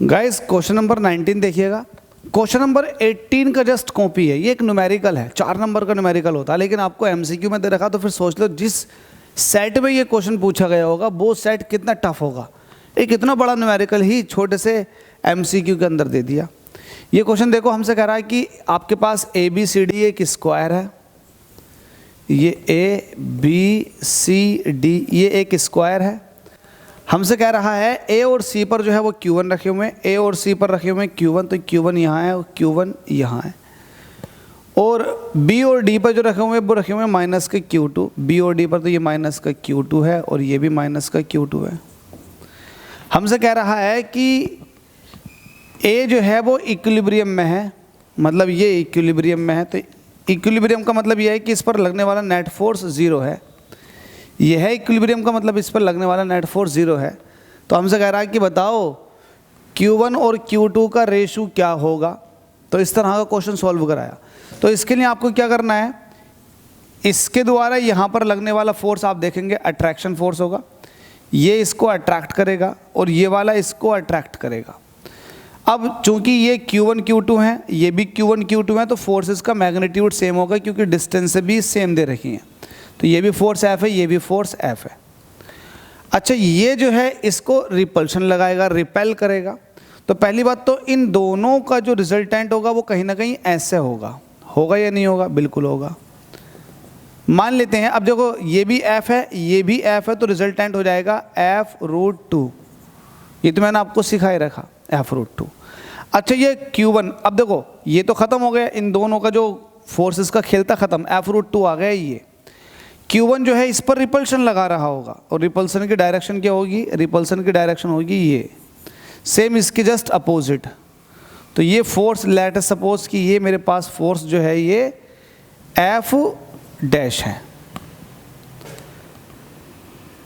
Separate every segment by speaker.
Speaker 1: Guys question number 19 देखिएगा। Question number 18 का just copy है। ये एक न्यूमेरिकल है, 4 नंबर का न्यूमेरिकल होता है, लेकिन आपको एमसीक्यू में दे रखा, तो फिर सोच लो जिस सेट में ये क्वेश्चन पूछा गया होगा वो सेट कितना टफ होगा। एक इतना बड़ा न्यूमेरिकल ही छोटे से एमसीक्यू के अंदर दे दिया। ये क्वेश्चन देखो, हमसे कह रहा है कि आपके पास ए बी सी डी एक स्क्वायर है, ये ए बी सी डी ये एक स्क्वायर है। हमसे कह रहा है ए और सी पर जो है वो Q1 रखे हुए हैं, ए और सी पर रखे हुए हैं Q1, तो Q1 यहाँ है और Q1 यहाँ है। और बी और डी पर जो रखे हुए हैं वो रखे हुए हैं माइनस के Q2, बी और डी पर तो ये माइनस का Q2 है और ये भी माइनस का Q2 है। हमसे कह रहा है कि ए जो है वो इक्विलिब्रियम में है, मतलब ये इक्विलिब्रियम में है, तो इक्विलिब्रियम का मतलब ये है कि इस पर लगने वाला नेट फोर्स 0 है। ये है इक्विलिब्रियम का मतलब इस पर लगने वाला नेट फोर्स 0 है। तो हमसे कह रहा है कि बताओ Q1 और Q2 का रेशो क्या होगा। तो इस तरह का क्वेश्चन सॉल्व कराया। तो इसके लिए आपको क्या करना है, इसके द्वारा यहाँ पर लगने वाला फोर्स आप देखेंगे अट्रैक्शन फोर्स होगा। ये इसको अट्रैक्ट करेगा और ये वाला इसको अट्रैक्ट करेगा। अब चूंकि ये Q1 Q2 है, ये भी Q1 Q2 है, तो फोर्सेस का मैग्नीट्यूड सेम होगा क्योंकि डिस्टेंस भी सेम दे रखी हैं। तो ये भी फोर्स F है, ये भी फोर्स F है। अच्छा, ये जो है इसको रिपल्शन लगाएगा, रिपेल करेगा। तो पहली बात तो इन दोनों का जो रिजल्टेंट होगा वो कहीं ना कहीं ऐसे होगा। होगा या नहीं होगा? बिल्कुल होगा। मान लेते हैं, अब देखो ये भी F है, ये भी F है, तो रिजल्टेंट हो जाएगा F√2। ये तो मैंने आपको सिखाई रखा, F√2। अच्छा, ये Q1, अब देखो ये तो ख़त्म हो गया, इन दोनों का जो फोर्सेस का खेल था ख़त्म, F√2 आ गया। ये Q1 जो है इस पर रिपल्शन लगा रहा होगा, और रिपल्सन की डायरेक्शन क्या होगी? रिपल्सन की डायरेक्शन होगी ये, सेम इसके जस्ट अपोजिट। तो ये फोर्स, लेट अस सपोज कि ये मेरे पास फोर्स जो है ये F' है,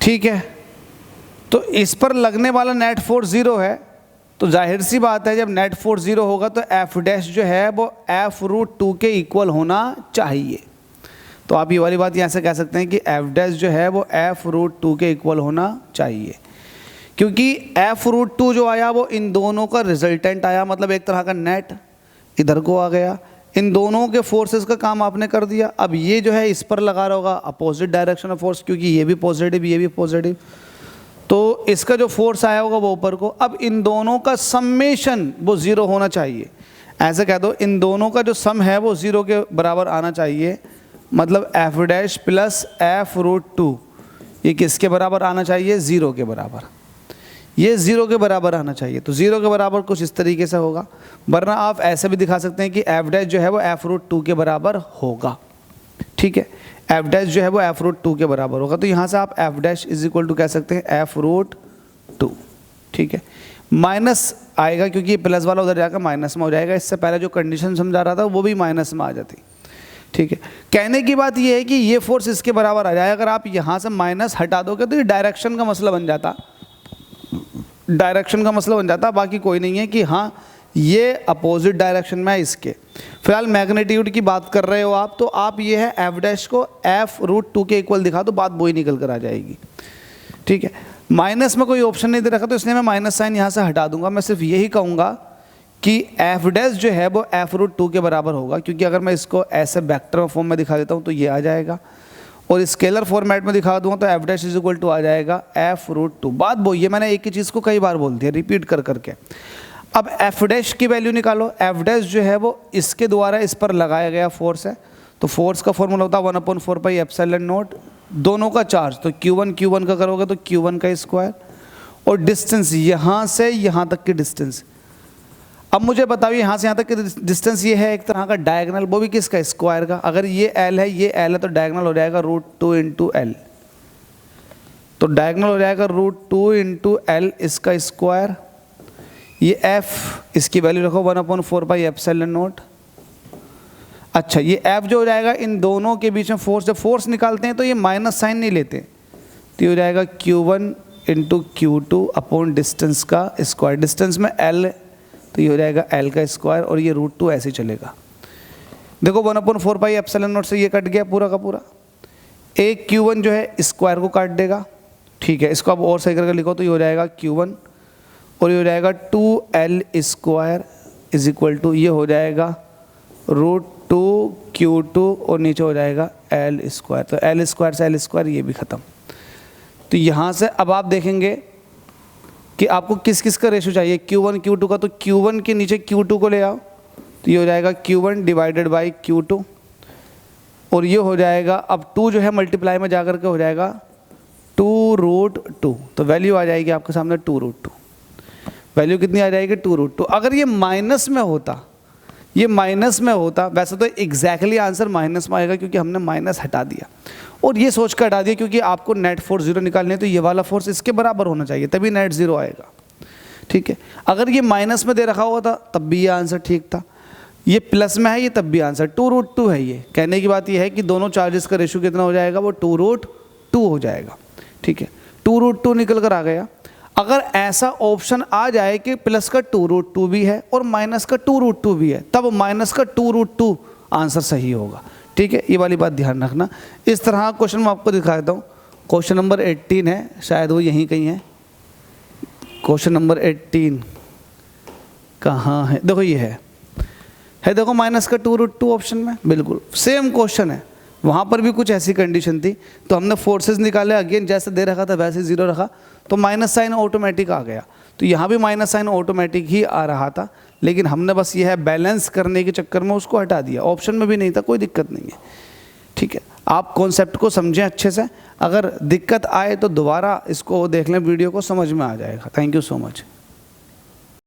Speaker 1: ठीक है। तो इस पर लगने वाला नेट फोर्स 0 है, तो जाहिर सी बात है जब नेट फोर्स 0 होगा तो F' जो है वो F√2 के इक्वल होना चाहिए। तो आप ये वाली बात यहाँ से कह सकते हैं कि F' जो है वो F√2 के इक्वल होना चाहिए, क्योंकि F√2 जो आया वो इन दोनों का रिजल्टेंट आया, मतलब एक तरह का नेट इधर को आ गया। इन दोनों के फोर्सेस का काम आपने कर दिया। अब ये जो है इस पर लगा रहा होगा अपोजिट डायरेक्शन ऑफ फोर्स, क्योंकि ये भी पॉजिटिव ये भी पॉजिटिव, तो इसका जो फोर्स आया होगा वो ऊपर को। अब इन दोनों का सम्मेशन वो 0 होना चाहिए। ऐसे कह दो, इन दोनों का जो सम है वो 0 के बराबर आना चाहिए, मतलब F' प्लस F√2 ये किसके बराबर आना चाहिए? 0 के बराबर। ये 0 के बराबर आना चाहिए। तो 0 के बराबर कुछ इस तरीके से होगा, वरना आप ऐसे भी दिखा सकते हैं कि F' जो है वो F√2 के बराबर होगा, ठीक है। F' जो है वो F√2 के बराबर होगा। तो यहाँ से आप F' इज इक्वल टू कह सकते हैं F√2, ठीक है। माइनस आएगा क्योंकि ये प्लस वाला उधर जाकर माइनस में हो जाएगा। इससे पहले जो कंडीशन समझा रहा था वो भी माइनस में आ जाती, ठीक है। कहने की बात ये है कि ये फोर्स इसके बराबर आ जाए। अगर आप यहाँ से माइनस हटा दोगे तो ये डायरेक्शन का मसला बन जाता, डायरेक्शन का मसला बन जाता। बाकी कोई नहीं है कि हाँ ये अपोजिट डायरेक्शन में है इसके। फिलहाल मैग्नीट्यूड की बात कर रहे हो आप, तो आप ये है F' को F√2 के इक्वल दिखा दो, बात वही निकल कर आ जाएगी, ठीक है। माइनस में कोई ऑप्शन नहीं दे रखा, तो इसलिए मैं माइनस साइन यहाँ से हटा दूंगा। मैं सिर्फ यही कहूँगा कि F' जो है वो F√2 के बराबर होगा, क्योंकि अगर मैं इसको ऐसे वेक्टर फॉर्म में दिखा देता हूँ तो ये आ जाएगा, और स्केलर फॉर्मेट में दिखा दूँगा तो F' इज इक्वल टू आ जाएगा F√2। बात वो ये मैंने एक ही चीज़ को कई बार बोल दिया रिपीट कर करके। अब F' की वैल्यू निकालो। F' जो है वो इसके द्वारा इस पर लगाया गया फोर्स है, तो फोर्स का फॉर्मूला होता है 1/4πε0, दोनों का चार्ज, तो Q1 का करोगे तो Q1 का स्क्वायर, और डिस्टेंस यहाँ से यहाँ तक की डिस्टेंस। अब मुझे बताइए यहाँ से यहाँ तक की डिस्टेंस ये है एक तरह का डायगोनल, वो भी किसका? स्क्वायर का। अगर ये L है, ये L है, तो डायगोनल हो जाएगा √2 × L, तो डायगोनल हो जाएगा √2 × L इसका स्क्वायर। ये F इसकी वैल्यू रखो 1/4πε0। अच्छा, ये F जो हो जाएगा इन दोनों के बीच में फोर्स, जब फोर्स निकालते हैं तो ये माइनस साइन नहीं लेते, तो ये हो जाएगा Q1 × Q2 अपॉन डिस्टेंस का स्क्वायर। डिस्टेंस में L, तो ये हो जाएगा L का स्क्वायर, और ये √2 ऐसे चलेगा। देखो 1/4πε0 से ये कट गया पूरा का पूरा। एक Q1 जो है स्क्वायर को काट देगा, ठीक है। इसको आप और सही करके लिखो तो ये हो जाएगा Q1, और ये हो जाएगा 2 l square is equal to ये हो जाएगा √2Q2 और नीचे हो जाएगा एल स्क्वायर। तो एल स्क्वायर से एल स्क्वायर ये भी ख़त्म। तो यहाँ से अब आप देखेंगे कि आपको किस किस का रेशो चाहिए, Q1 Q2 का। तो Q1 के नीचे Q2 को ले आओ, तो ये हो जाएगा Q1 डिवाइडेड बाई Q2 और ये हो जाएगा, अब 2 जो है मल्टीप्लाई में जाकर के हो जाएगा 2√2। तो वैल्यू आ जाएगी आपके सामने 2√2। वैल्यू कितनी आ जाएगी 2√2। अगर ये माइनस में होता, ये माइनस में होता, वैसे तो एग्जैक्टली आंसर माइनस में आएगा क्योंकि हमने माइनस हटा दिया और ये सोच कर हटा दिया क्योंकि आपको नेट फोर्स 0 निकालनी है, तो ये वाला फोर्स इसके बराबर होना चाहिए तभी नेट 0 आएगा। ठीक है, अगर ये माइनस में दे रखा हुआ था तब भी ये आंसर ठीक था, ये प्लस में है ये तब भी आंसर 2√2 है। ये कहने की बात ये है कि दोनों चार्जेस का रेशियो कितना हो जाएगा, वो 2√2 हो जाएगा। ठीक है, 2√2 निकल कर आ गया। अगर ऐसा ऑप्शन आ जाए कि प्लस का 2√2 भी है और माइनस का 2√2 भी है, तब माइनस का 2√2 आंसर सही होगा। ठीक है, ये वाली बात ध्यान रखना। इस तरह क्वेश्चन मैं आपको दिखा देता हूँ। क्वेश्चन नंबर 18 है, शायद वो यहीं कहीं है। क्वेश्चन नंबर 18 कहाँ है, देखो ये है देखो माइनस का 2√2 ऑप्शन में, बिल्कुल सेम क्वेश्चन है। वहाँ पर भी कुछ ऐसी कंडीशन थी, तो हमने फोर्सेस निकाले, अगेन जैसे दे रखा था वैसे 0 रखा, तो माइनस साइन ऑटोमेटिक आ गया। तो यहाँ भी माइनस साइन ऑटोमेटिक ही आ रहा था, लेकिन हमने बस ये है बैलेंस करने के चक्कर में उसको हटा दिया। ऑप्शन में भी नहीं था, कोई दिक्कत नहीं है। ठीक है, आप कॉन्सेप्ट को समझें अच्छे से, अगर दिक्कत आए तो दोबारा इसको देख लें, वीडियो को समझ में आ जाएगा। Thank you so much.